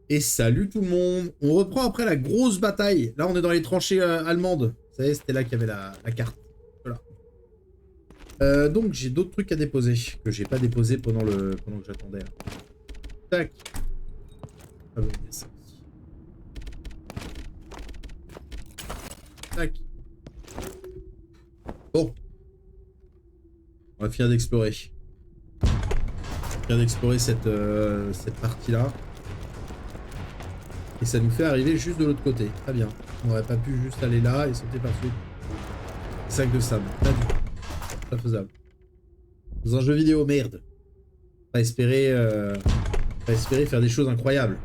Et salut tout le monde. On reprend après la grosse bataille. Là, on est dans les tranchées allemandes. Vous savez, c'était là qu'il y avait la carte. Voilà. Donc, j'ai d'autres trucs à déposer que j'ai pas déposé pendant que j'attendais. Tac. Ah oui, il y a ça aussi. Tac. Bon, on va finir d'explorer. Finir d'explorer cette partie-là. Et ça nous fait arriver juste de l'autre côté. Très bien. On aurait pas pu juste aller là et sauter par-dessus. Sac de sable. Pas du tout. Pas faisable. Dans un jeu vidéo, merde. Pas espérer, pas espérer faire des choses incroyables.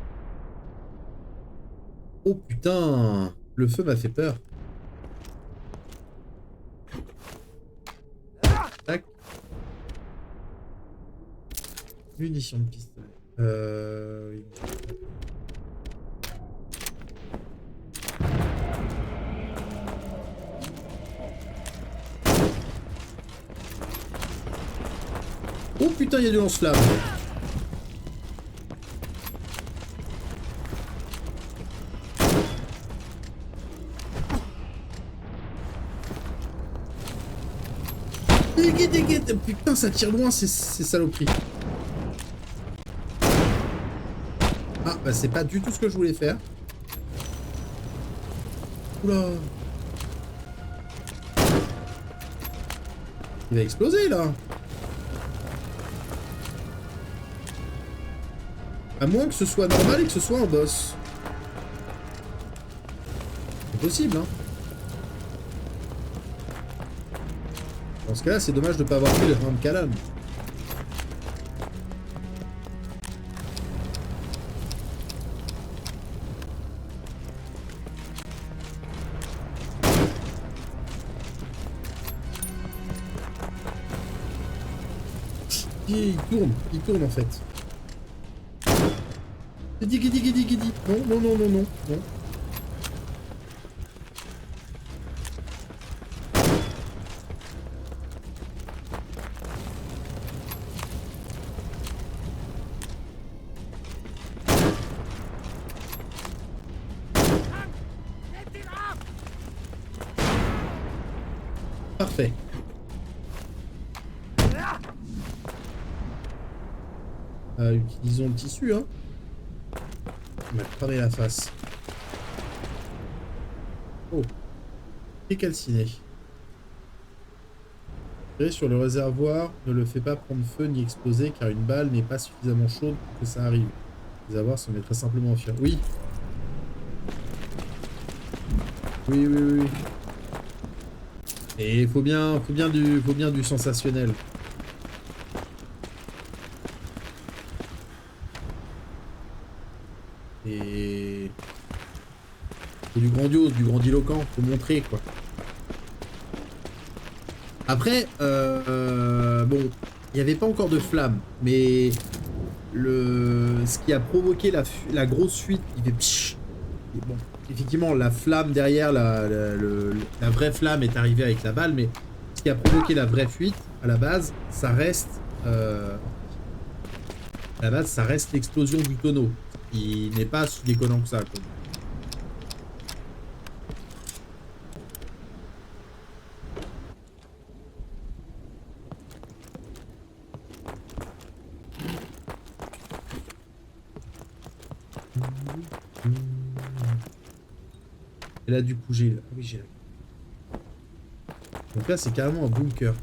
Oh putain, le feu m'a fait peur. Tac. Munitions de pistolet. Oui. Oh putain, il y a du lance-flamme. Putain, ça tire loin, ces saloperies. Ah, bah c'est pas du tout ce que je voulais faire. Oula. Il va exploser, là. À moins que ce soit normal et que ce soit un boss. C'est possible, hein. Dans ce cas-là, c'est dommage de ne pas avoir pris le round cannon. Il tourne en fait. Gidi. Non. Non. Parfait. Utilisons le tissu, hein. On m'a cramé la face. Oh. Et calciné. Tirer sur le réservoir ne le fait pas prendre feu ni exploser car une balle n'est pas suffisamment chaude pour que ça arrive. Les réservoirs se mettraient simplement en feu. Oui. Oui. Et faut bien du sensationnel. Et du grandiose, du grandiloquent, faut montrer quoi. Après, bon, il n'y avait pas encore de flamme, mais ce qui a provoqué la grosse fuite, il fait pshh. Et bon, effectivement, la flamme derrière, la vraie flamme est arrivée avec la balle, mais ce qui a provoqué la vraie fuite, à la base, ça reste, l'explosion du tonneau, qui n'est pas si déconnant que ça, quoi. Et là, du coup, j'ai... Ah oui, j'ai... Donc là, c'est carrément un bunker.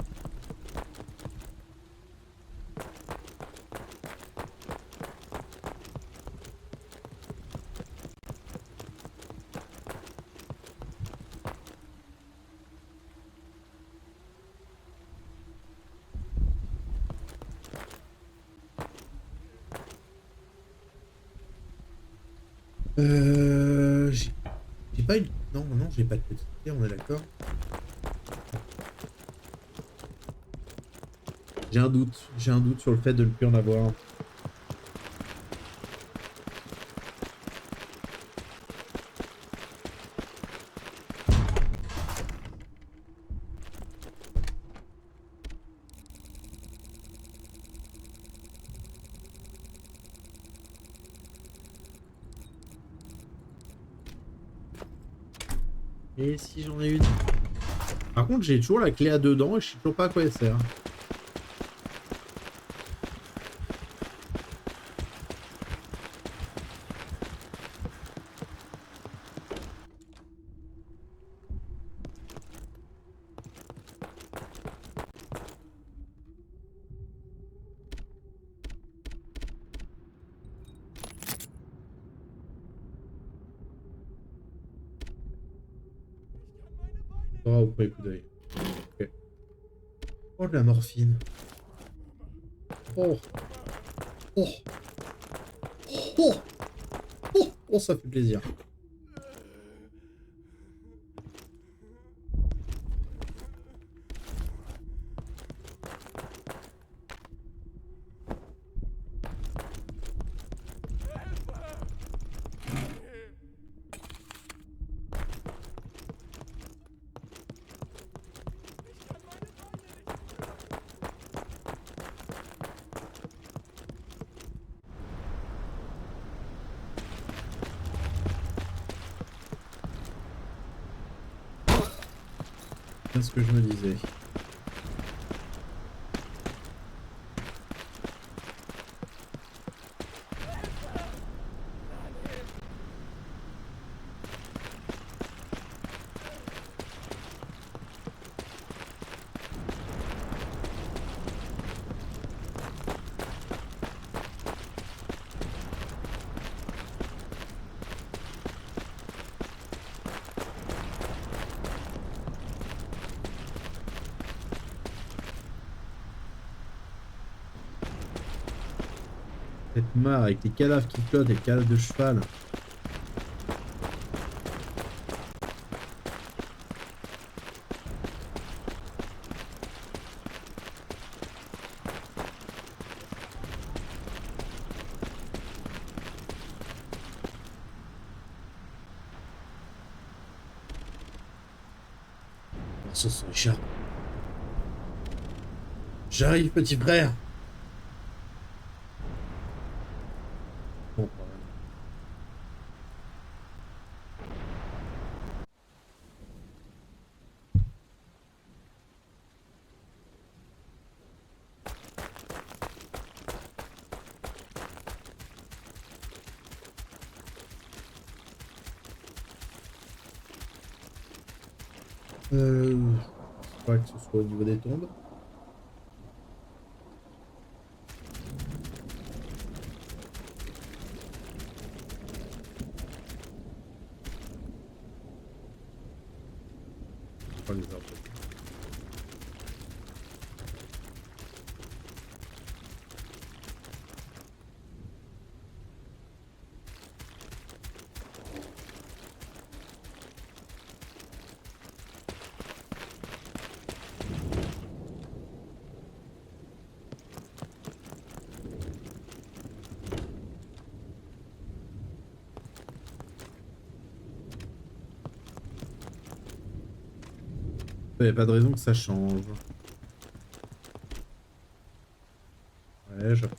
J'ai pas une... Non, j'ai pas de petite clé, on est d'accord. J'ai un doute sur le fait de ne plus en avoir. Et si j'en ai une. Par contre, j'ai toujours la clé à dedans et je sais toujours pas à quoi elle sert. Oh, au premier coup d'œil. Ok. Oh, de la morphine. Oh, oh, oh, oh, oh, ça fait plaisir. C'est ce que je me disais. Cette mare avec les cadavres qui flottent et les cadavres de cheval. Ça sent cher. J'arrive, petit frère. Bon, je crois que ce soit au niveau des tombes. Pas les arbres. Il n'y a pas de raison que ça change. Ouais, j'apprends.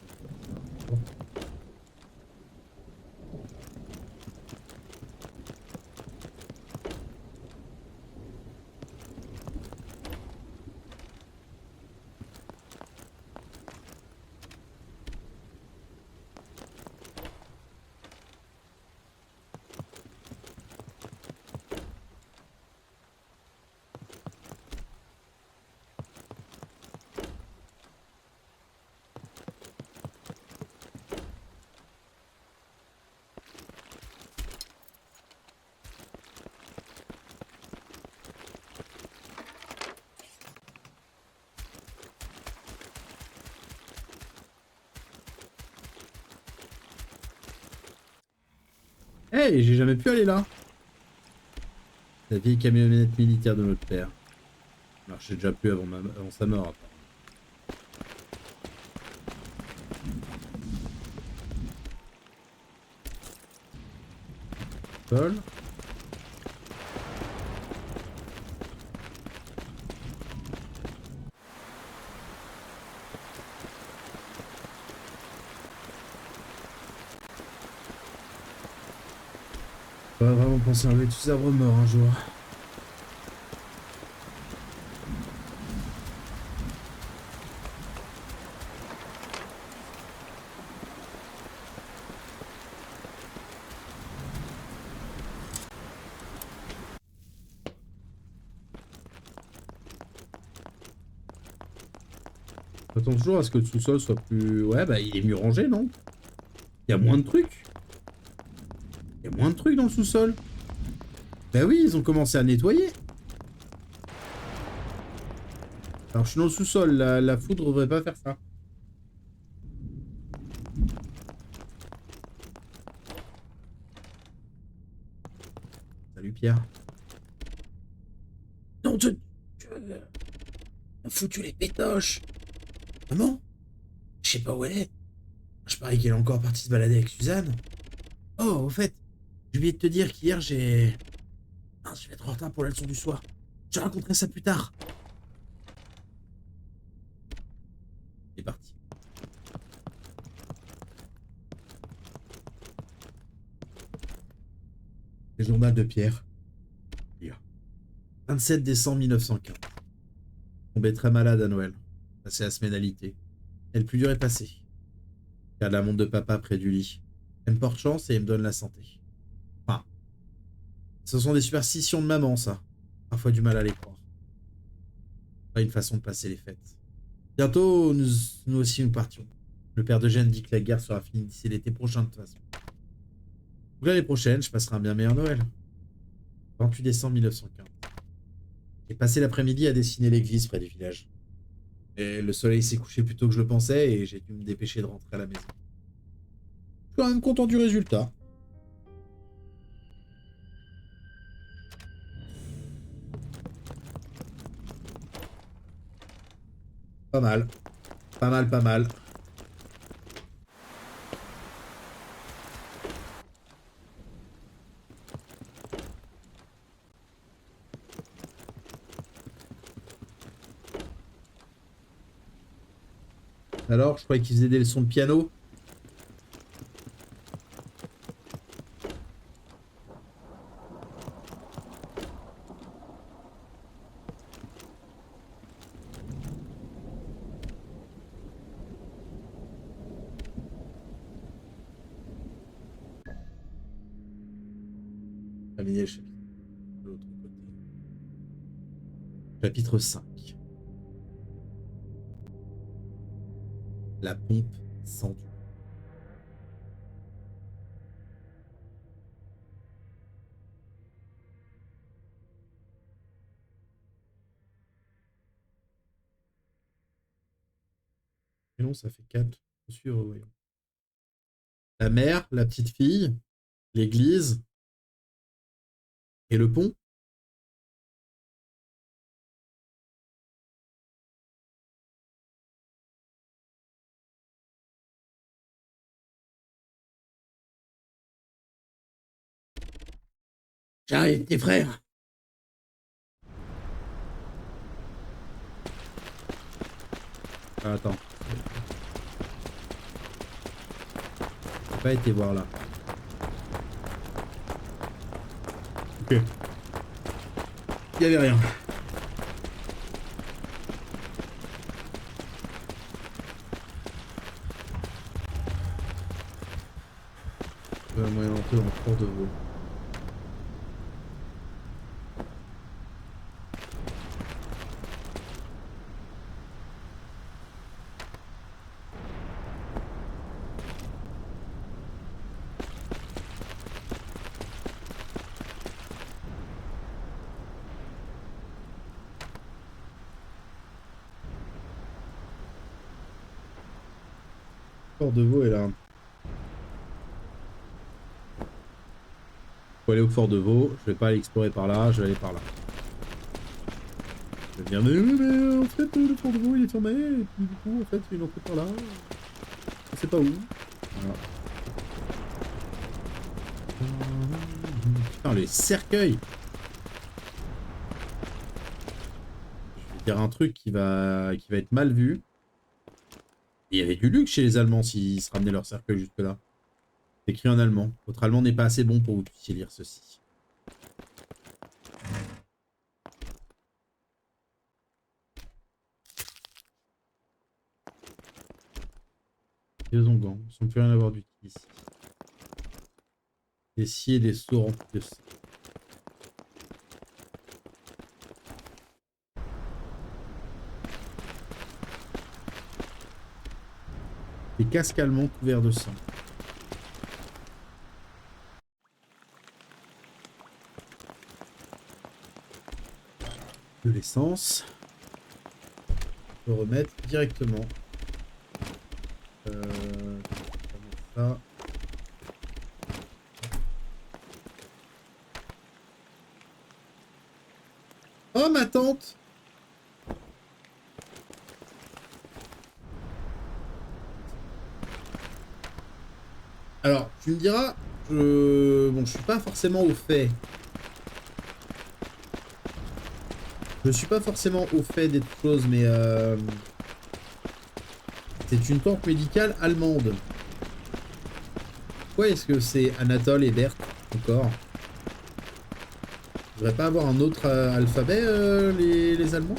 Hey, j'ai jamais pu aller là. La vieille camionnette militaire de notre père. Marchait déjà plus avant sa mort. Paul. On va vraiment penser à enlever tous ces arbres morts un jour. J'attends toujours à ce que le sous-sol soit plus... Ouais, bah il est mieux rangé, non? Il y a moins de trucs. Il y a moins de trucs dans le sous-sol. Bah oui, ils ont commencé à nettoyer. Alors je suis dans le sous-sol, la foudre devrait pas faire ça. Salut Pierre. Non, on a foutu les pétoches. Maman? Je sais pas où elle est. Je parie qu'elle est encore partie se balader avec Suzanne. Oh, au fait, j'ai oublié de te dire qu'hier j'ai... Ah, je vais être en retard pour la leçon du soir. Je raconterai ça plus tard. C'est parti. Le journal de Pierre. 27 décembre 1915. Tombé très malade à Noël. Passé la semaine alité. Et le plus dur est passé. Garde la montre de papa près du lit. Elle me porte chance et elle me donne la santé. Enfin, ce sont des superstitions de maman, ça. Parfois du mal à les croire. Pas une façon de passer les fêtes. Bientôt, nous aussi nous partions. Le père de Jeanne dit que la guerre sera finie d'ici l'été prochain de toute façon. Donc l'année prochaine, je passerai un bien meilleur Noël. 28 décembre 1915. J'ai passé l'après-midi à dessiner l'église près du village. Et le soleil s'est couché plus tôt que je le pensais et j'ai dû me dépêcher de rentrer à la maison. Je suis quand même content du résultat. Pas mal. Pas mal, pas mal. Alors, je croyais qu'ils faisaient des leçons de piano. Terminer le chapitre de l'autre côté. Chapitre 5. La pompe sans doute. Et non, ça fait 4. Monsieur, voyons. La mère, la petite fille, l'église et le pont. J'arrive, tes frères. Ah, attends. J'ai pas été voir là. Ok. Il y avait rien. Moyen d'entrer dans le port de veau. Port de veau est là. Faut aller au fort de Vaux. Je vais pas aller explorer par là, je vais aller par là. Je vais dire, mais en fait, le fort de Vaux il est fermé. Et puis du coup, en fait, il y a une entrée par là. Je sais pas où. Voilà. Putain, les cercueils. Je vais dire un truc qui va être mal vu. Il y avait du luxe chez les Allemands s'ils se ramenaient leur cercueil jusque-là. C'est écrit en allemand. Votre allemand n'est pas assez bon pour que vous puissiez lire ceci. Des onguents. Ils ne sont plus rien à avoir d'utile ici. Des scies et des seaux remplis de sang. casque allemand couvert de sang. De l'essence. On peut remettre directement. Ça. Oh, ma tante! Alors, tu me diras, bon, je suis pas forcément au fait. Je suis pas forcément au fait des choses, mais c'est une tante médicale allemande. Pourquoi est-ce que c'est Anatole et Berthe encore? Je devrais pas avoir un autre alphabet, les Allemands?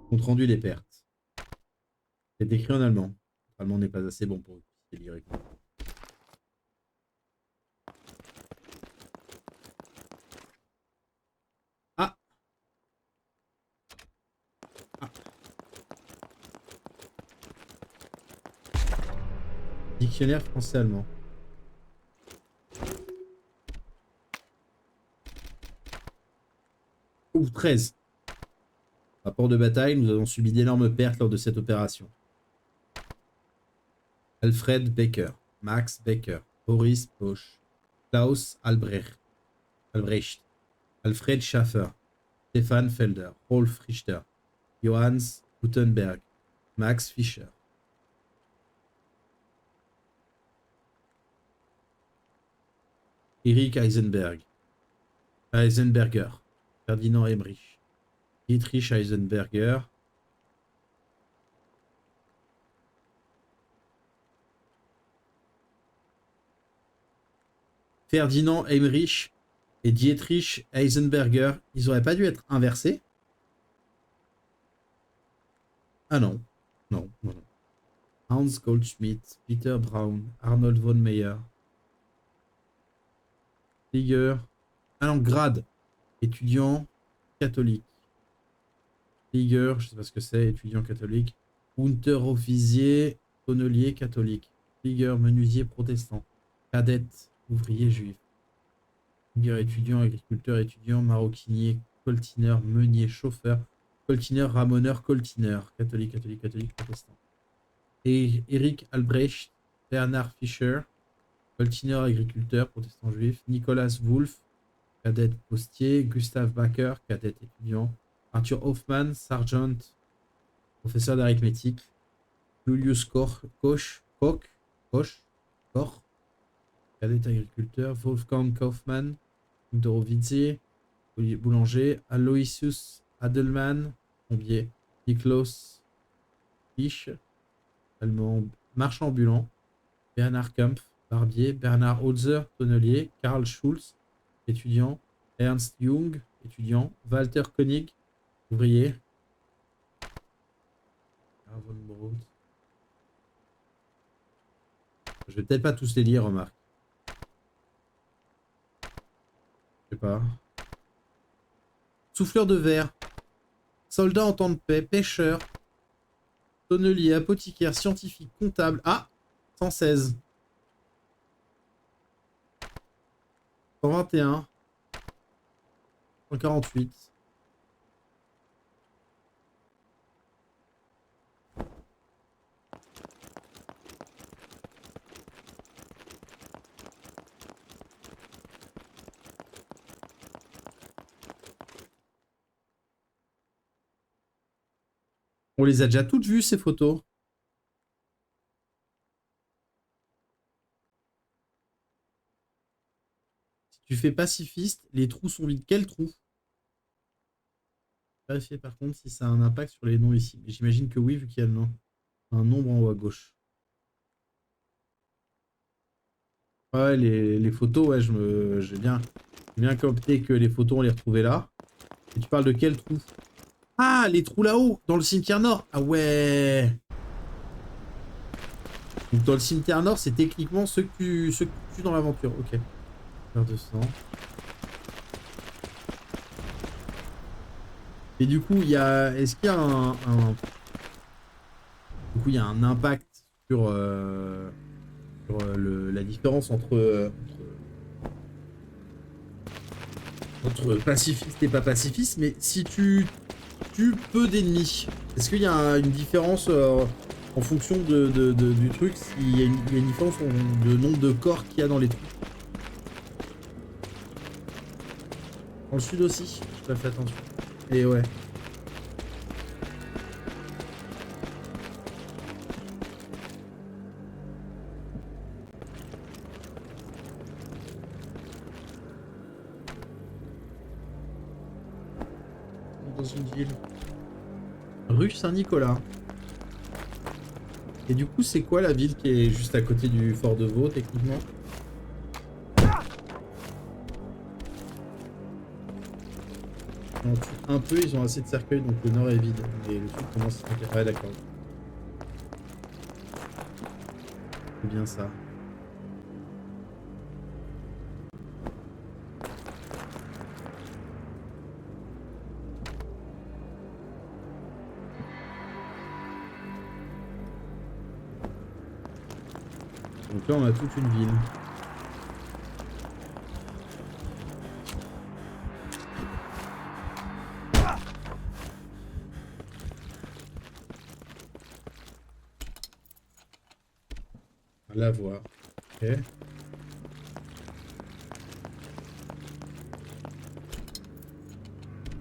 Compte rendu des pertes. C'est écrit en allemand. L'allemand n'est pas assez bon pour lire. Ah, ah. Dictionnaire français-allemand. Ou 13. Rapport de bataille, nous avons subi d'énormes pertes lors de cette opération. Alfred Becker, Max Becker, Boris Bosch, Klaus Albrecht, Alfred Schaffer, Stefan Felder, Rolf Richter, Johannes Gutenberg, Max Fischer. Erich Eisenberger, Ferdinand Emmerich, Dietrich Eisenberger, Ferdinand Emmerich et Dietrich Eisenberger, ils auraient pas dû être inversés? Ah non. Non, non, non. Hans Goldschmidt, Peter Braun, Arnold von Meyer, Tiger. Ah non, grade. Étudiant catholique. Tiger, je sais pas ce que c'est, étudiant catholique. Unterofficier, tonnelier catholique. Tiger, menuisier protestant. Cadette, ouvrier juif. Tiger, étudiant, agriculteur, étudiant, maroquinier, coltineur, meunier, chauffeur, coltineur, ramoneur, coltineur. Catholique, catholique, catholique, protestant. Et Eric Albrecht, Bernard Fischer, coltineur, agriculteur, protestant juif. Nicolas Wolff, cadette postier. Gustave Baker, cadette étudiant. Arthur Hoffman, sergent, professeur d'arithmétique. Julius Koch, cadet agriculteur. Wolfgang Kaufmann, Dorovici, boulanger. Aloysius Adelman, plombier. Niklaus Fisch, allemand, marchand ambulant. Bernard Kampf, barbier. Bernard Holzer, tonnelier. Karl Schulz, étudiant. Ernst Jung, étudiant. Walter Koenig, ouvrier. Je vais peut-être pas tous les lire, remarque. Je sais pas. Souffleur de verre. Soldat en temps de paix. Pêcheur. Tonnelier, apothicaire, scientifique, comptable. Ah, 116. 121. 148. On les a déjà toutes vues, ces photos. Si tu fais pacifiste, les trous sont vides. Quel trou? Vérifier par contre si ça a un impact sur les noms ici. J'imagine que oui, vu qu'il y a un nombre en haut à gauche. Ouais, les photos, ouais, j'ai bien capté que les photos, on les retrouvait là. Et tu parles de quel trou? Ah, les trous là-haut, dans le cimetière nord. Ah ouais. Donc dans le cimetière nord, c'est techniquement ceux que tu tues dans l'aventure. Ok. Faire de sang. Et du coup, il y a. Est-ce qu'il y a du coup, il y a un impact sur, la différence entre pacifiste et pas pacifiste, mais si tu tues peu d'ennemis, est-ce qu'il y a une différence en fonction du truc, il y a une différence de nombre de corps qu'il y a dans les trous? Dans le sud aussi, j'ai pas fait attention. Et ouais. Dans une ville. Rue Saint-Nicolas. Et du coup, c'est quoi la ville qui est juste à côté du fort de Vaux, techniquement? Donc, un peu, ils ont assez de cercueils, donc le nord est vide. Et le sud commence à se... Ouais, d'accord. C'est bien ça. Donc là, on a toute une ville. À la voir. Ok.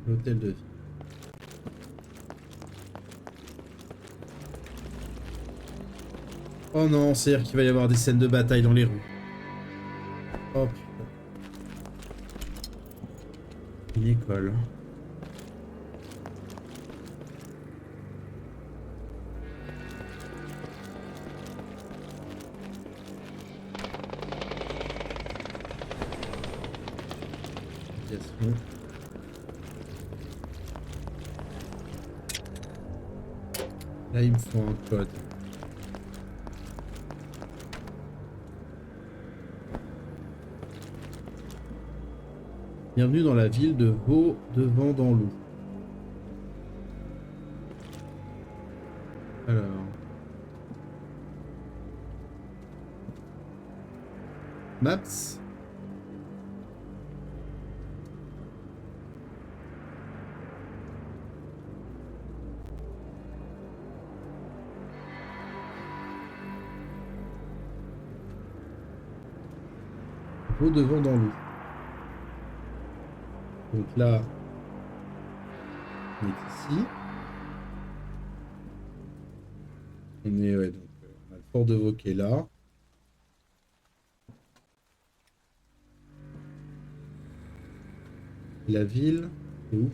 L'hôtel de ville. Oh non, c'est-à-dire qu'il va y avoir des scènes de bataille dans les rues. Oh putain. Une école. Aviation. Là, il me faut un code. Bienvenue dans la ville de Vaux-de-Vent-dans-Loup. Alors. Maps. Vaux-de-Vent-dans-Loup. Donc là, on est ici. On est, ouais, donc, on a le fort de Vaux qui est là. La ville, c'est où?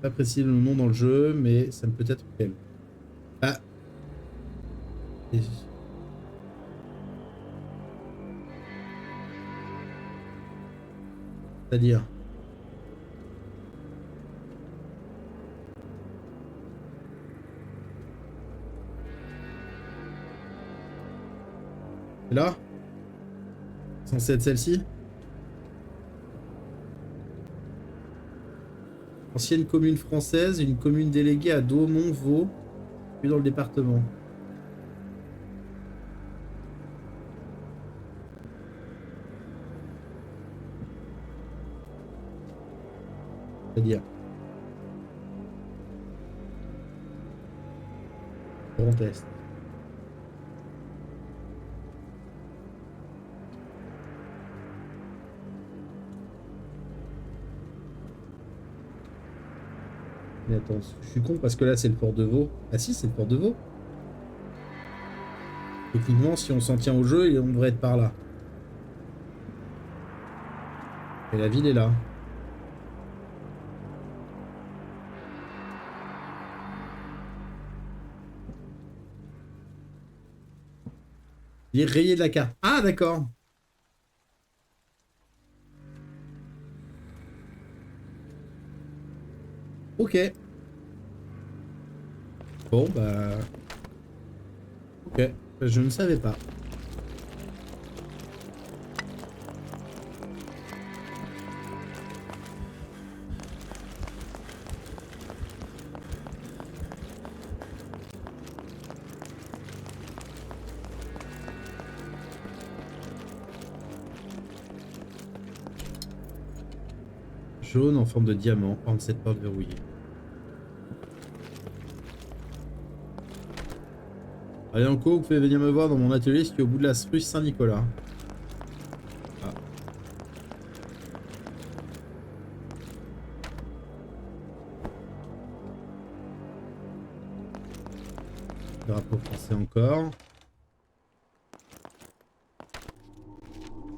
Pas précisé le nom dans le jeu, mais ça ne peut être qu'elle. Ah. Et- C'est-à-dire? C'est là? Censé être celle-ci? Ancienne commune française, une commune déléguée à Daumont-Vaux, puis dans le département. C'est-à-dire? Grand Est. Mais attends, je suis con parce que là c'est le port de Vaux. Ah si, c'est le port de Vaux. Techniquement, si on s'en tient au jeu, on devrait être par là. Et la ville est là. Il est rayé de la carte. Ah d'accord. Ok. Bon, bah... Ok. Je ne savais pas. Jaune en forme de diamant, entre cette porte verrouillée. Allez, Anko, vous pouvez venir me voir dans mon atelier, qui est au bout de la rue Saint-Nicolas. Ah. Drapeau français encore.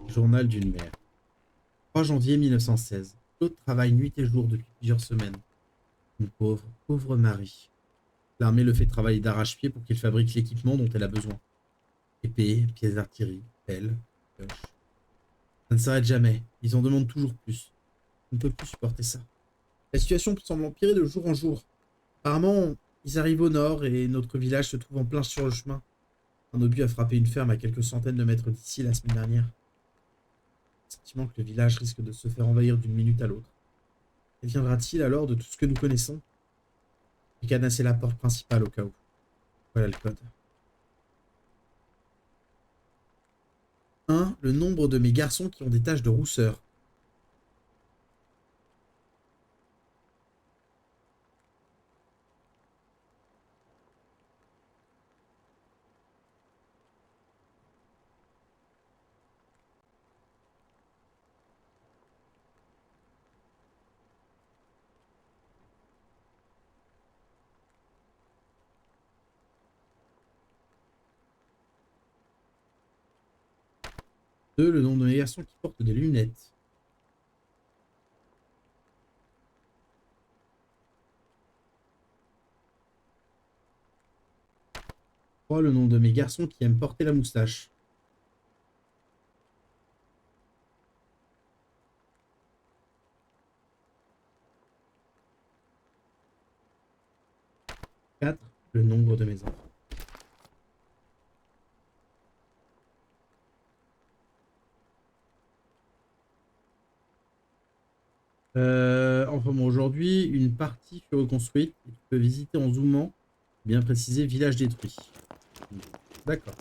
Journal d'une mère. 3 janvier 1916. Claude travaille nuit et jour depuis plusieurs semaines. Mon pauvre, pauvre Marie. L'armée le fait travailler d'arrache-pied pour qu'il fabrique l'équipement dont elle a besoin. Épée, pièces d'artillerie, pelle, pioche. Ça ne s'arrête jamais. Ils en demandent toujours plus. On ne peut plus supporter ça. La situation semble empirer de jour en jour. Apparemment, ils arrivent au nord et notre village se trouve en plein sur le chemin. Un obus a frappé une ferme à quelques centaines de mètres d'ici la semaine dernière. Le sentiment que le village risque de se faire envahir d'une minute à l'autre. Qu'adviendra-t-il alors de tout ce que nous connaissons? J'ai cadenassé la porte principale au cas où. Voilà le code. 1. Le nombre de mes garçons qui ont des taches de rousseur. 2. Le nombre de mes garçons qui portent des lunettes. 3. Le nombre de mes garçons qui aiment porter la moustache. 4. Le nombre de mes enfants. Enfin bon, aujourd'hui, une partie fut reconstruite. Et tu peux visiter en zoomant. Bien précisé, village détruit. D'accord.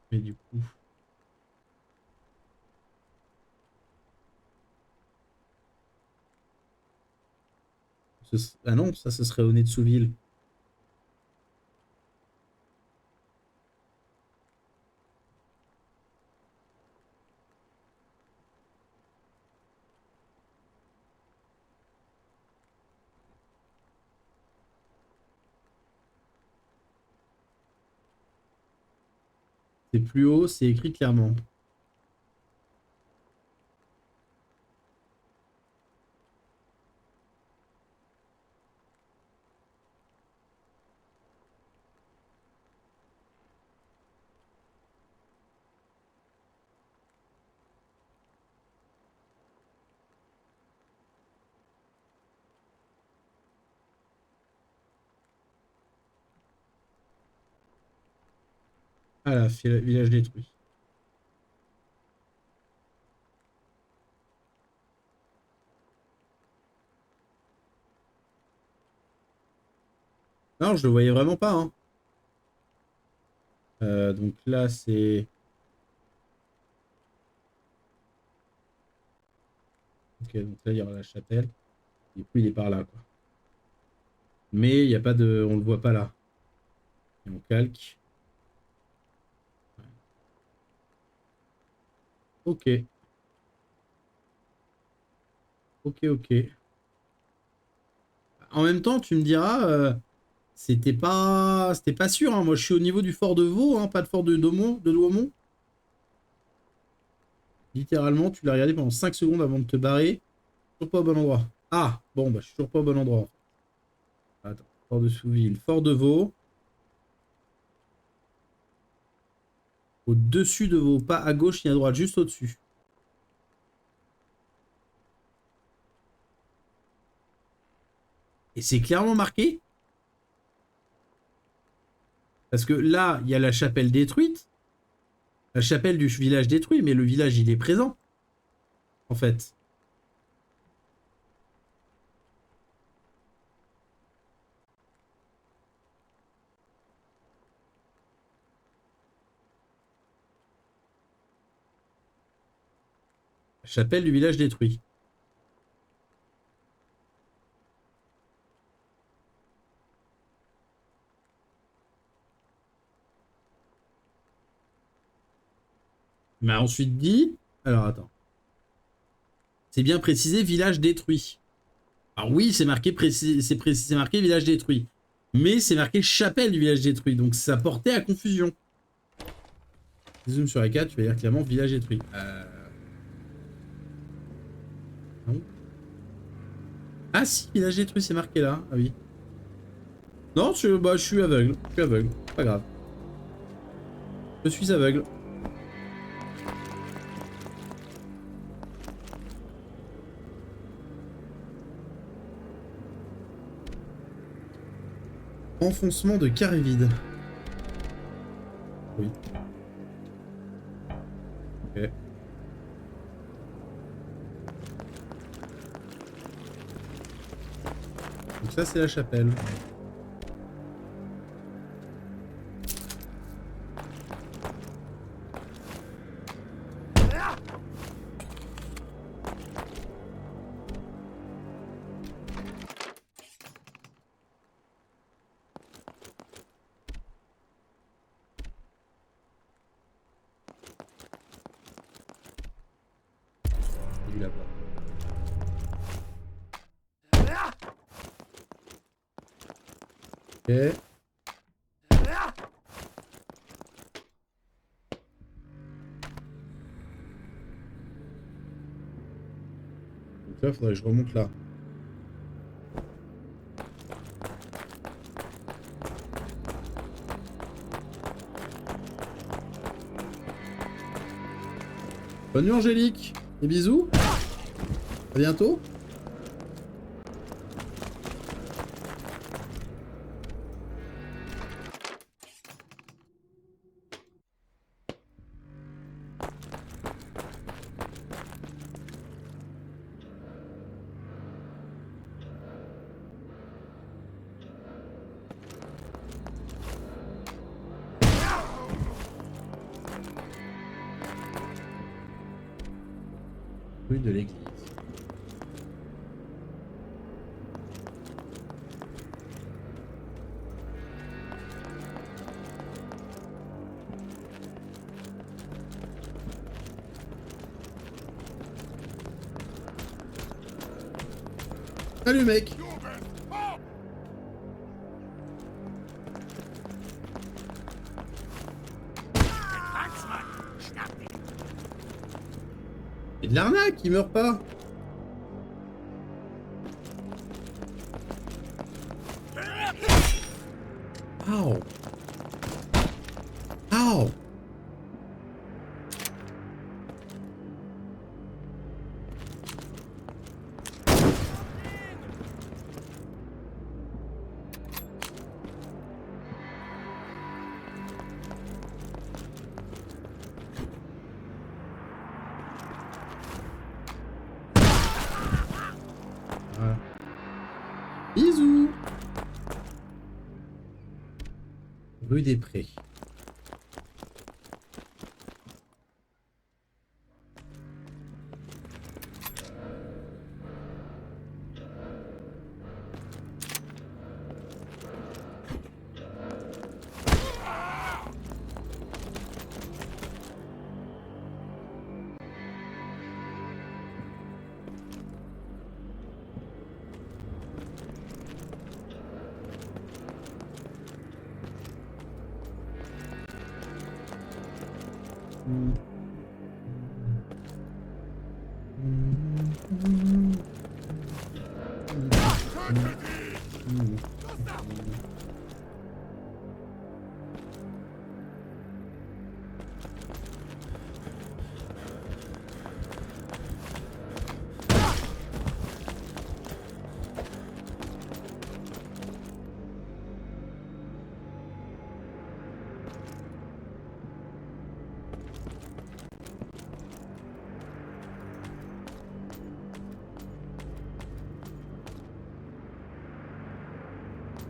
Mais du coup... Ah non, ça, ce serait au nez de Souville. C'est plus haut, c'est écrit clairement. Ah là, village détruit. Non, je le voyais vraiment pas, hein. Donc là, c'est... Ok, donc là, il y aura la chapelle. Et puis, il est par là, quoi. Mais il n'y a pas de... On le voit pas là. Et on calque. Ok. Ok, ok. En même temps, tu me diras... c'était pas sûr, hein. Moi, je suis au niveau du fort de Vaux, hein, pas de fort de Douaumont. Littéralement, tu l'as regardé pendant 5 secondes avant de te barrer. Toujours pas au bon endroit. Ah, bon, bah, je suis toujours pas au bon endroit. Attends, fort de Souville, fort de Vaux. Au-dessus de vos pas, à gauche ni à droite, juste au-dessus. Et c'est clairement marqué. Parce que là, il y a la chapelle détruite. La chapelle du village détruit, mais le village, il est présent. En fait. La chapelle du village détruit. Mais ensuite dit... Alors, attends. C'est bien précisé, village détruit. Alors oui, c'est marqué, c'est marqué village détruit. Mais c'est marqué chapelle du village détruit. Donc ça portait à confusion. Zoom sur la carte, tu vas dire clairement village détruit. Non. Ah si, village détruit, c'est marqué là. Ah oui. Non, bah, je suis aveugle. Je suis aveugle. Pas grave. Je suis aveugle. Enfoncement de carré vide. Oui. Ok. Donc ça, c'est la chapelle. Il a pas. Ok. Donc là, faudrait que je remonte là. Bonne nuit Angélique. Des bisous. À bientôt. Rue de l'église. Salut mec. C'est de l'arnaque, il meurt pas. Ow. Ow. Voilà. Bisous. Rue des Prés.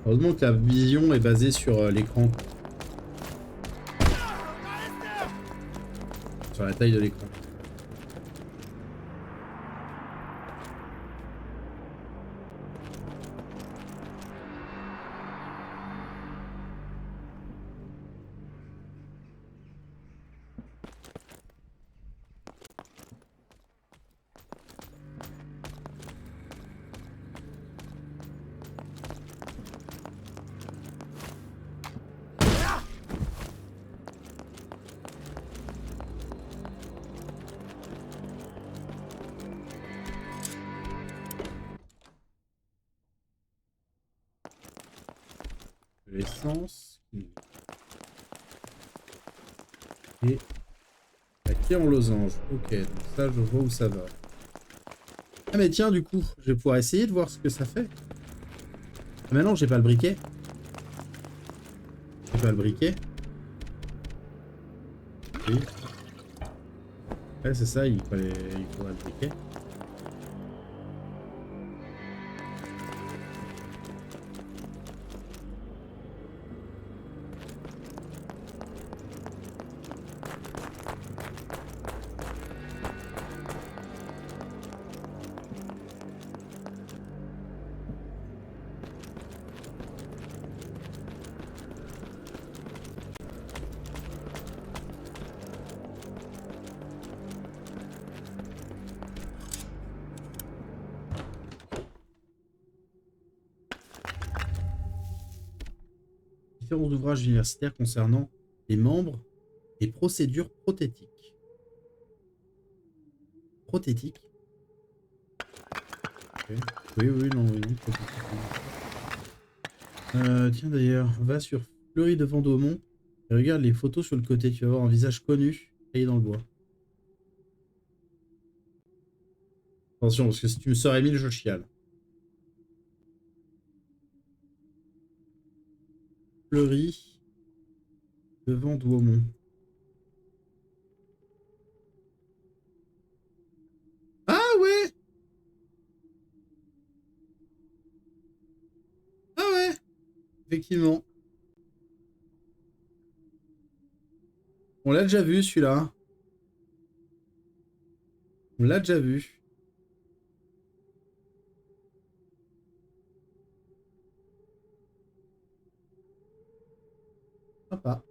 Heureusement que la vision est basée sur l'écran. Sur la taille de l'écran. L'essence. Et la clé en losange. Ok, donc ça, je vois où ça va. Ah mais tiens, du coup, je vais pouvoir essayer de voir ce que ça fait. Ah mais non, j'ai pas le briquet. J'ai pas le briquet. Oui. Ouais, c'est ça, il faudrait le briquet. Différents ouvrages universitaires concernant les membres et procédures prothétiques. Prothétiques. Okay. Oui, oui, non, oui, non. Tiens d'ailleurs, va sur Fleury de Vendômont et regarde les photos sur le côté. Tu vas voir un visage connu taillé dans le bois. Attention, parce que si tu me sors Émile, je chiale. Fleury de Vendômont. Ah ouais! Ah ouais! Effectivement. On l'a déjà vu celui-là. On l'a déjà vu. Sympa.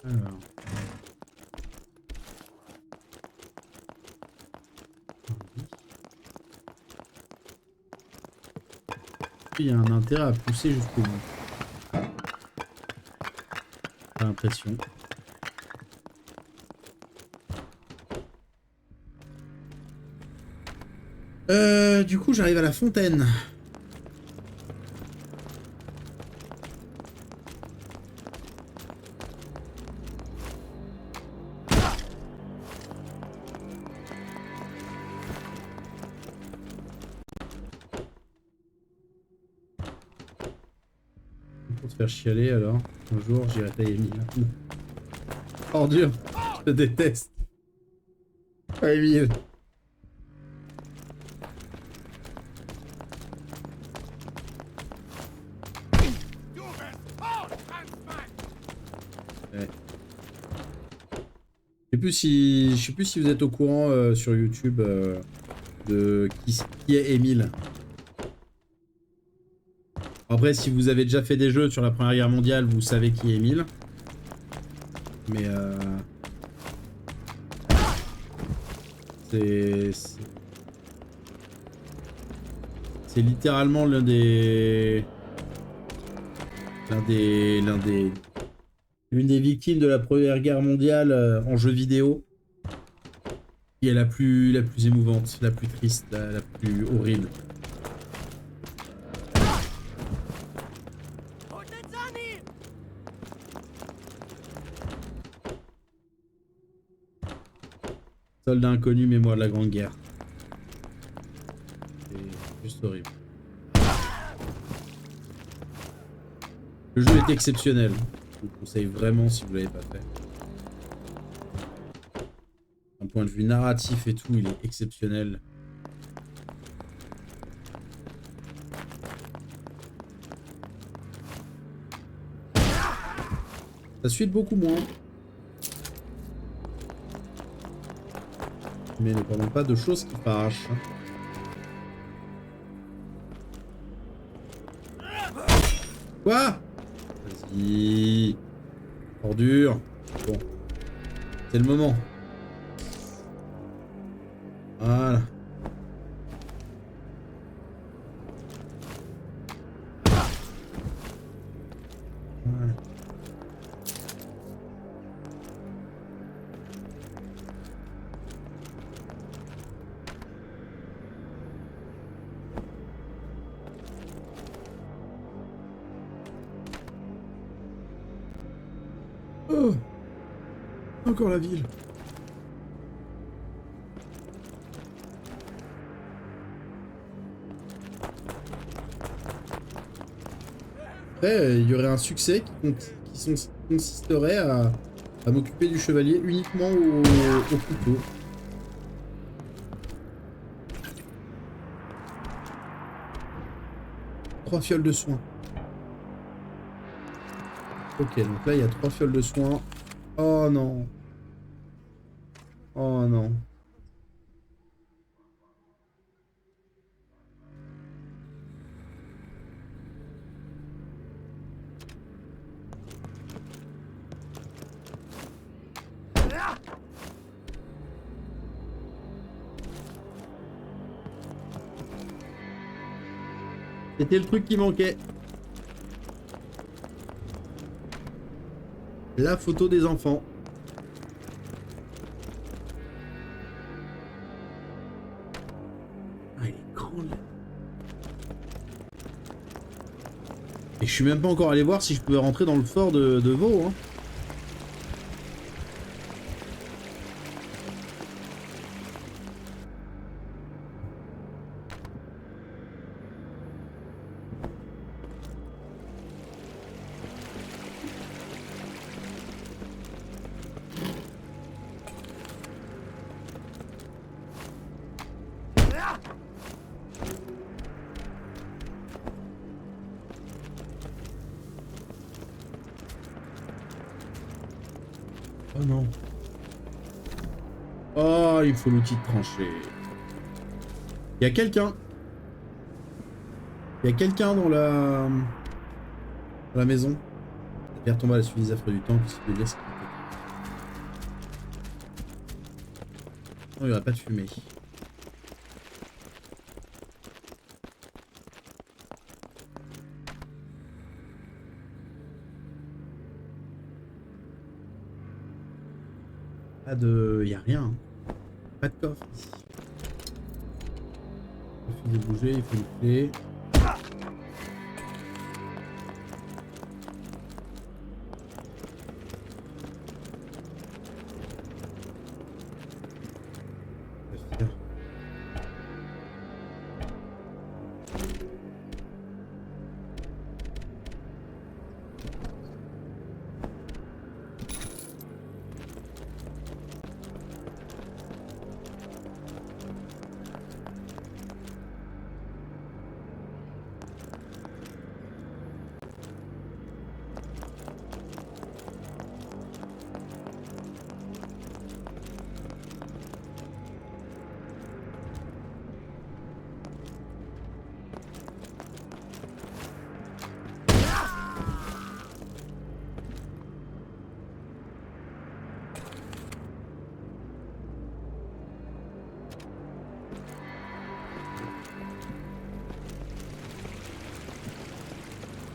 Alors. Il y a un intérêt à pousser jusqu'au bout. J'ai l'impression. Du coup, j'arrive à la fontaine. Pour te faire chialer, alors, un jour, j'irai tailler Emile. Ordure, je te déteste. Ah, Emile. Ouais. Je sais plus si vous êtes au courant sur YouTube de qui est Emile. Après, si vous avez déjà fait des jeux sur la Première Guerre mondiale, vous savez qui est Emile. Mais c'est littéralement l'une des victimes de la Première Guerre mondiale en jeu vidéo. Qui est la plus émouvante, la plus triste, la plus horrible. Soldat inconnu, mémoire de la Grande Guerre. C'est juste horrible. Le jeu est exceptionnel. Je vous le conseille vraiment si vous l'avez pas fait. Un point de vue narratif et tout, il est exceptionnel. Ça suite beaucoup moins. Mais ne parlons pas de choses qui fâchent. Quoi? Vas-y. Ordure. Bon. C'est le moment. Voilà. Voilà. Oh, encore la ville. Après, il y aurait un succès qui consisterait à m'occuper du chevalier uniquement au couteau. Trois fioles de soins. Ok, donc là, il y a 3 fioles de soins. Oh non. Oh non. C'était le truc qui manquait. La photo des enfants. Ah, il est grande. Et je suis même pas encore allé voir si je pouvais rentrer dans le fort de Vaux. Hein. Oh non. Oh, il faut l'outil de tranchée. Il y a quelqu'un. Il y a quelqu'un dans la maison. La pierre tomba à la suite des affres du temps qui se peut dire ce qu'il était. Non, il n'y aura pas de fumée. Pas de... Il n'y a rien. Hein. Pas de coffre ici. Il suffit de bouger, il faut une clé.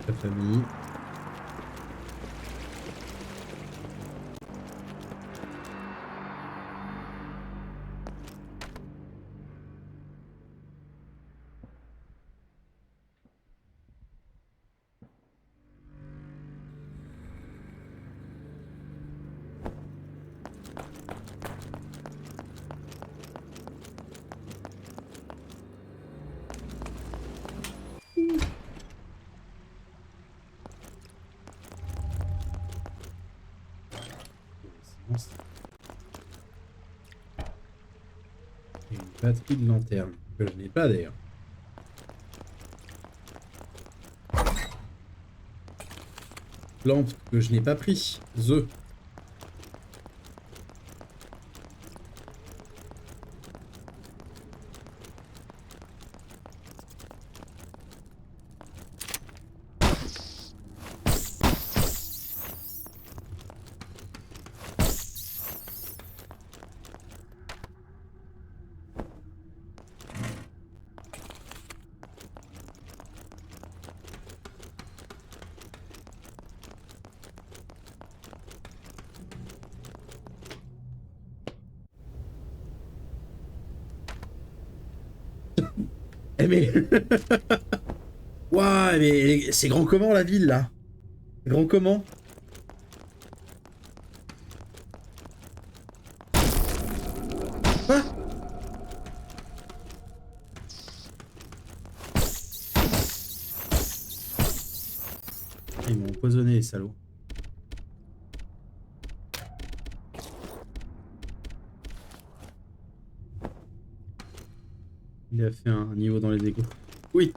La famille. Batterie de lanterne, que je n'ai pas d'ailleurs. Lampe que je n'ai pas pris. The. Eh mais... Ouah, mais c'est grand comment la ville là? C'est grand comment? Quoi? Ils m'ont empoisonné les salauds. Il a fait un niveau dans les égouts. Oui.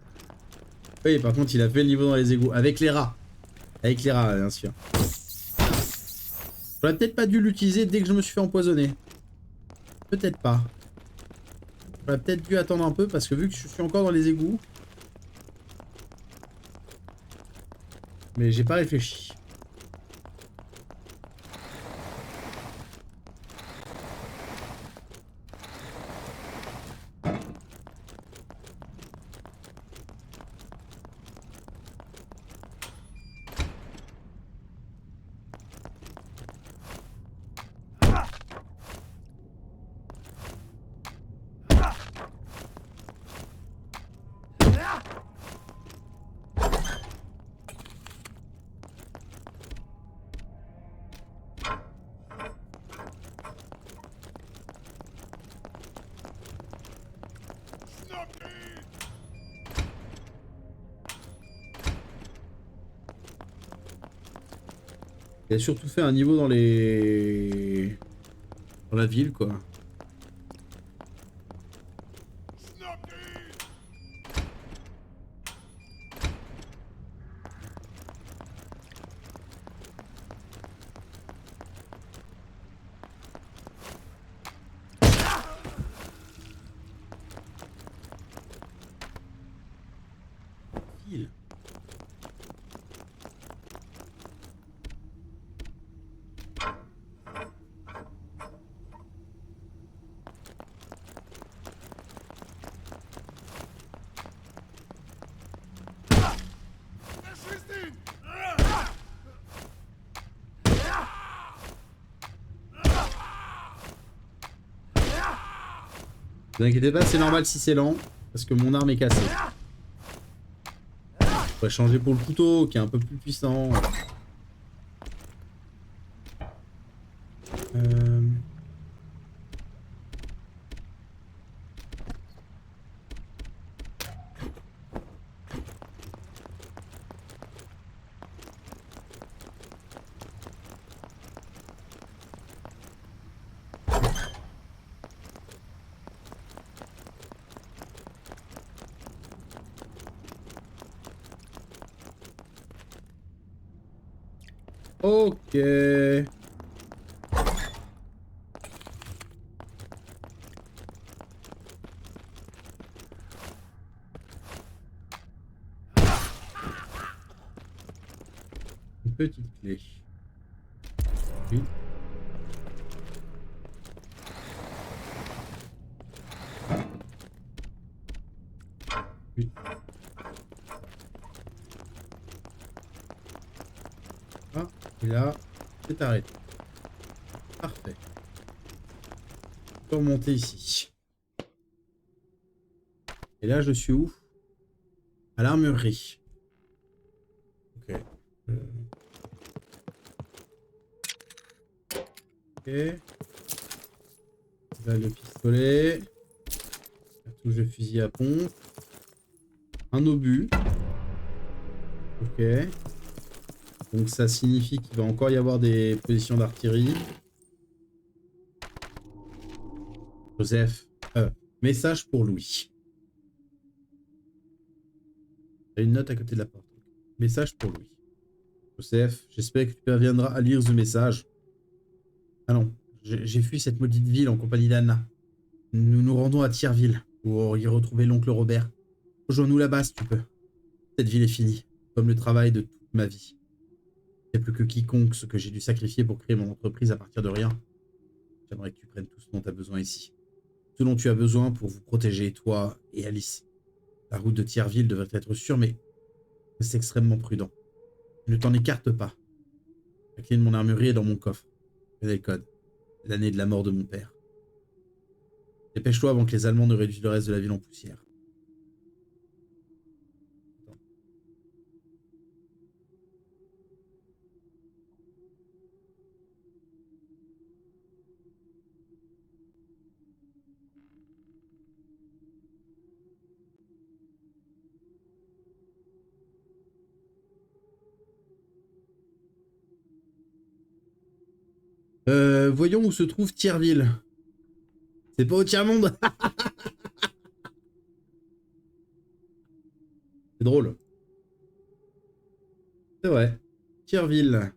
Oui, par contre, il a fait le niveau dans les égouts. Avec les rats. Avec les rats, bien sûr. J'aurais peut-être pas dû l'utiliser dès que je me suis fait empoisonner. Peut-être pas. J'aurais peut-être dû attendre un peu parce que vu que je suis encore dans les égouts. Mais j'ai pas réfléchi. Il a surtout fait un niveau dans les... dans la ville, quoi. Ville. Ne vous inquiétez pas, c'est normal si c'est lent, parce que mon arme est cassée. Je pourrais changer pour le couteau, qui est un peu plus puissant. Ok. Une petite clé. Oui. Oui. Ah, et là, c'est arrêté. Parfait. Je peux remonter ici. Et là, je suis où? À l'armurerie. Ok. Ok. Là, le pistolet. Cartouche de fusil à pompe. Un obus. Ok. Donc ça signifie qu'il va encore y avoir des positions d'artillerie. Joseph. Message pour Louis. Il y a une note à côté de la porte. Message pour Louis. Joseph, j'espère que tu parviendras à lire ce message. Ah non, j'ai fui cette maudite ville en compagnie d'Anna. Nous nous rendons à Thierville pour y retrouver l'oncle Robert. Rejoins-nous là-bas si tu peux. Cette ville est finie, comme le travail de toute ma vie. Il n'y a plus que quiconque ce que j'ai dû sacrifier pour créer mon entreprise à partir de rien. J'aimerais que tu prennes tout ce dont tu as besoin ici. Ce dont tu as besoin pour vous protéger, toi et Alice. La route de Thierville devrait être sûre, mais reste extrêmement prudent. Ne t'en écarte pas. La clé de mon armurerie est dans mon coffre. Connais le code. C'est l'année de la mort de mon père. Dépêche-toi avant que les Allemands ne réduisent le reste de la ville en poussière. Voyons où se trouve Thierville. C'est pas au tiers-monde. C'est drôle. C'est vrai. Thierville.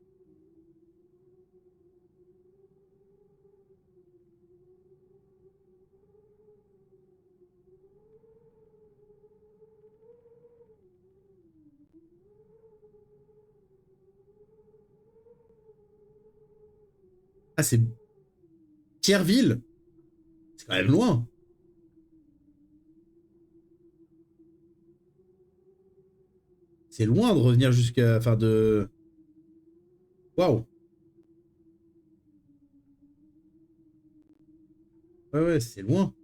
Ah, c'est Thierville. C'est quand même loin. C'est loin de revenir jusqu'à... Enfin, de... Waouh. Ouais, ouais, c'est loin.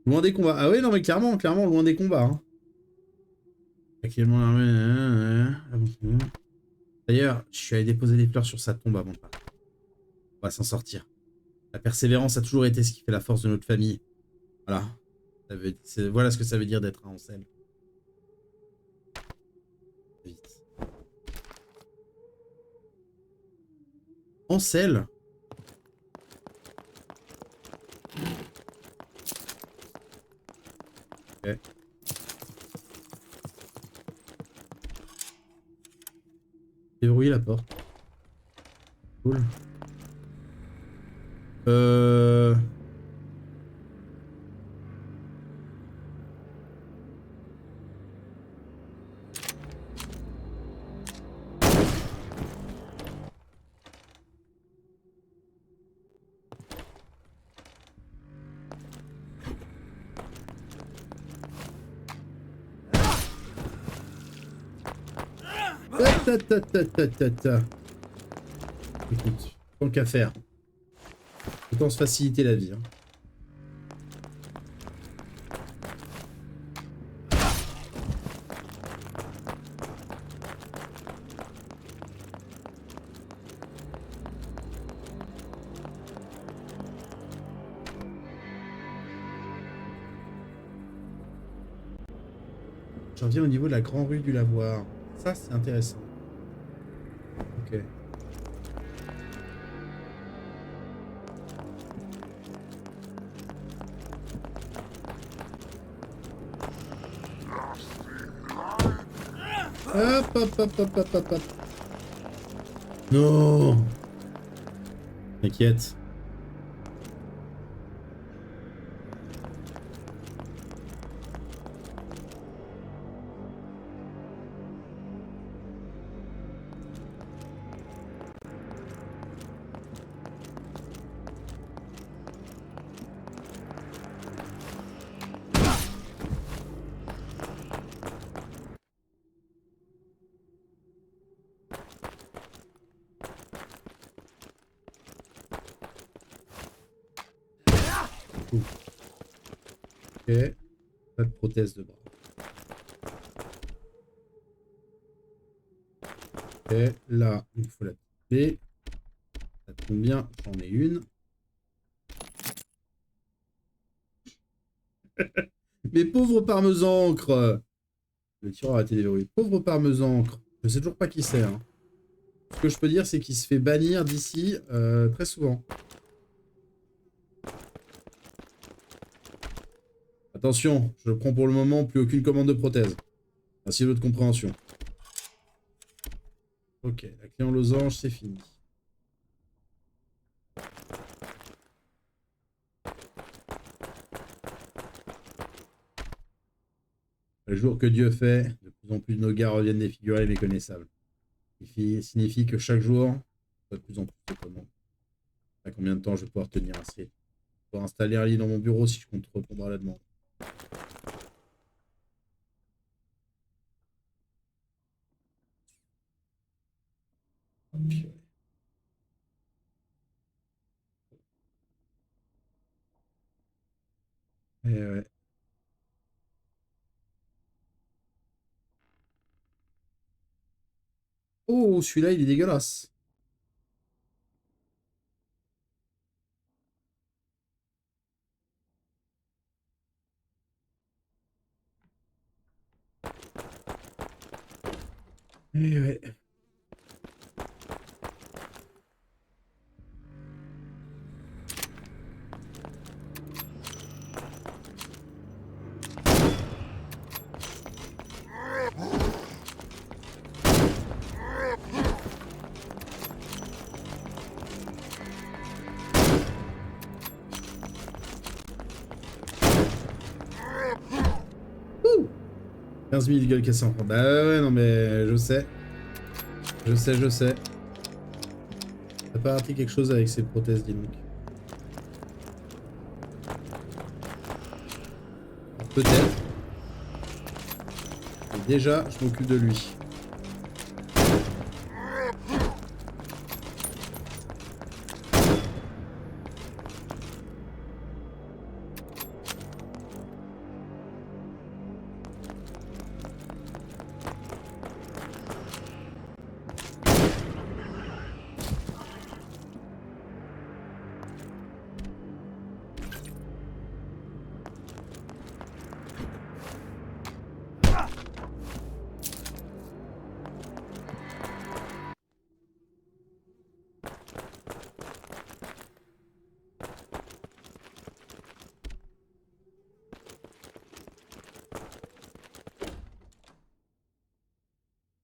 Loin des combats. Ah ouais, non, mais clairement, clairement, loin des combats. Hein. Actuellement, d'ailleurs, je suis allé déposer des fleurs sur sa tombe avant de partir. On va s'en sortir. La persévérance a toujours été ce qui fait la force de notre famille. Voilà. Voilà ce que ça veut dire d'être un Ansel. Vite. Ansel. Ok. Déverrouiller la porte. Cool. Euh... Écoute, tant qu'à faire. Autant se faciliter la vie. Hein. J'en viens au niveau de la grande rue du Lavoir. Ça, c'est intéressant. Ok. Hop, hop, hop, hop, hop, hop, hop. Non. T'inquiète. Ok. Pas de prothèse de bras. Ok. Là, il faut la couper. Ça tombe bien, j'en ai une. Mais pauvre parmesancre. Le tireur a été déverrouillé. Pauvre parmesancre. Je sais toujours pas qui c'est. Hein. Ce que je peux dire, c'est qu'il se fait bannir d'ici très souvent. Attention, je prends pour le moment plus aucune commande de prothèse. Merci de votre compréhension. Ok, la clé en losange, c'est fini. Le jour que Dieu fait, de plus en plus de nos gars reviennent défigurés et méconnaissables. Signifie que chaque jour, de plus en plus de commandes. À combien de temps je vais pouvoir tenir assez pour installer un lit dans mon bureau si je compte répondre à la demande. Okay. Ouais. Oh, celui-là, il est dégueulasse. Ouais. Ouh, 15 000 gueules cassées en Bah ouais, non mais je sais. Je sais. T'as pas raté quelque chose avec ces prothèses, dis donc. Peut-être. Et déjà, je m'occupe de lui.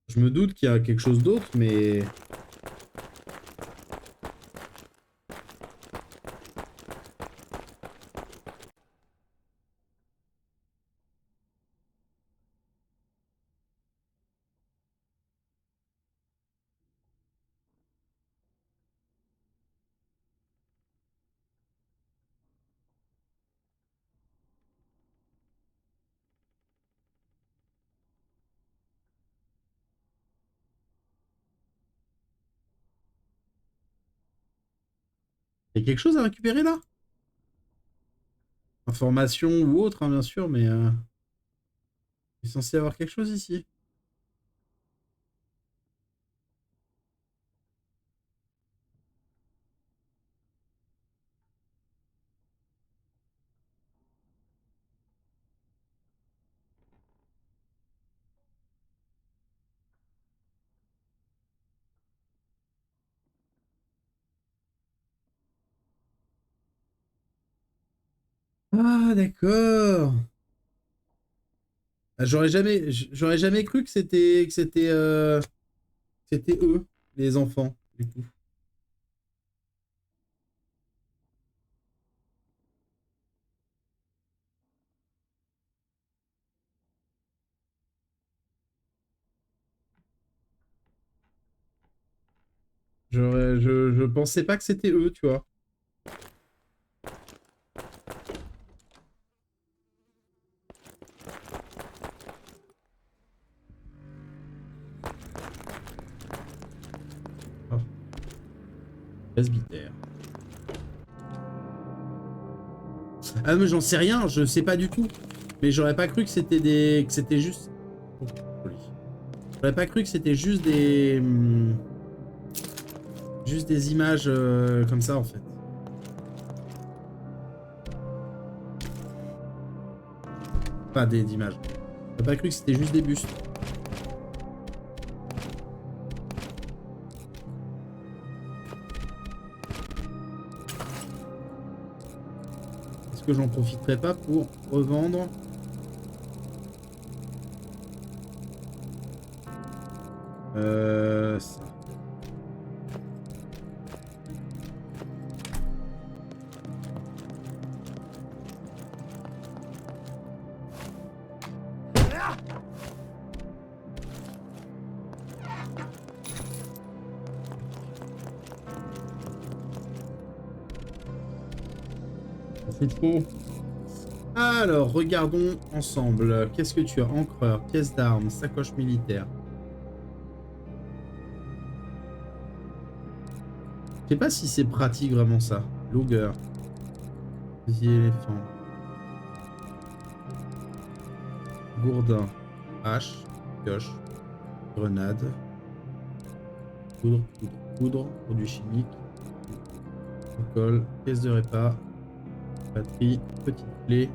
Je me doute qu'il y a quelque chose d'autre, mais... Il y a quelque chose à récupérer là? Information ou autre, hein, bien sûr, mais... il est censé y avoir quelque chose ici. Ah, d'accord. Ah, j'aurais jamais cru que c'était eux, les enfants, du coup. Je pensais pas que c'était eux, tu vois. Oh, presbytère. Ah mais j'en sais rien, je sais pas du tout. Mais j'aurais pas cru que c'était juste. Oh, joli. J'aurais pas cru que c'était juste des images comme ça en fait. Pas des images. J'aurais pas cru que c'était juste des bustes. que j'en profiterai pas pour revendre? Ça. C'est trop. Alors, regardons ensemble. Qu'est-ce que tu as? Encreur, pièce d'armes, sacoche militaire. Je sais pas si c'est pratique vraiment ça. Logger. Fusil éléphant. Gourdin. Hache. Pioche. Grenade. Poudre. Poudre. Poudre. Produit chimique. Alcool. Pièce de répa. Batterie. Petite clé.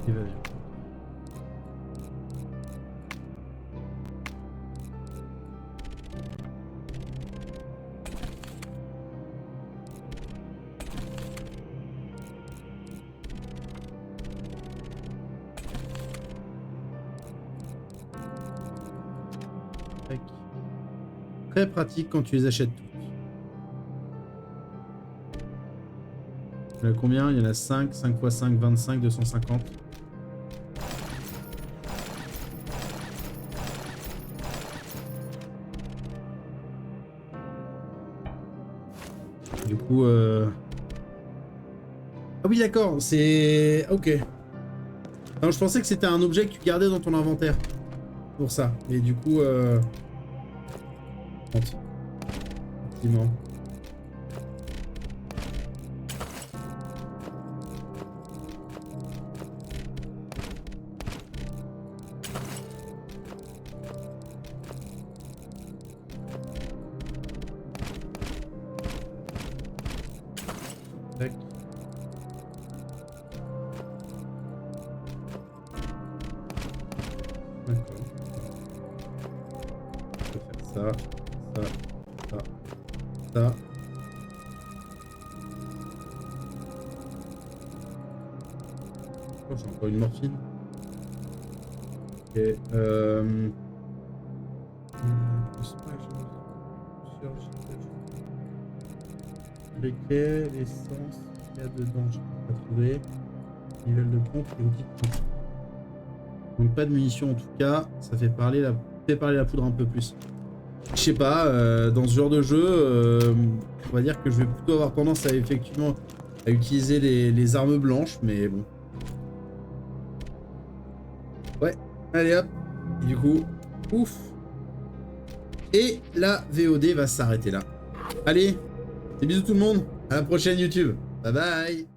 Évasion. Très pratique quand tu les achètes toutes. Il y en a combien? Il y en a 5, 5 x 5, 25, 250. Du coup... Ah oui d'accord, c'est... Ok. Non, je pensais que c'était un objet que tu gardais dans ton inventaire. Pour ça. Et du coup... Effectivement. Tac. D'accord. Je peux faire ça, ça, ça, ça. Oh, j'ai encore une morphine. Ok. Briquet, l'essence, il y a dedans, je peux pas trouver. Nivelle de pompe et outil de pompe. Donc pas de munitions en tout cas, ça fait parler la poudre un peu plus. Je sais pas, dans ce genre de jeu, on va dire que je vais plutôt avoir tendance à effectivement à utiliser les armes blanches, mais bon. Ouais, allez hop, et du coup, ouf. Et la VOD va s'arrêter là. Allez, des bisous tout le monde, à la prochaine YouTube, bye bye.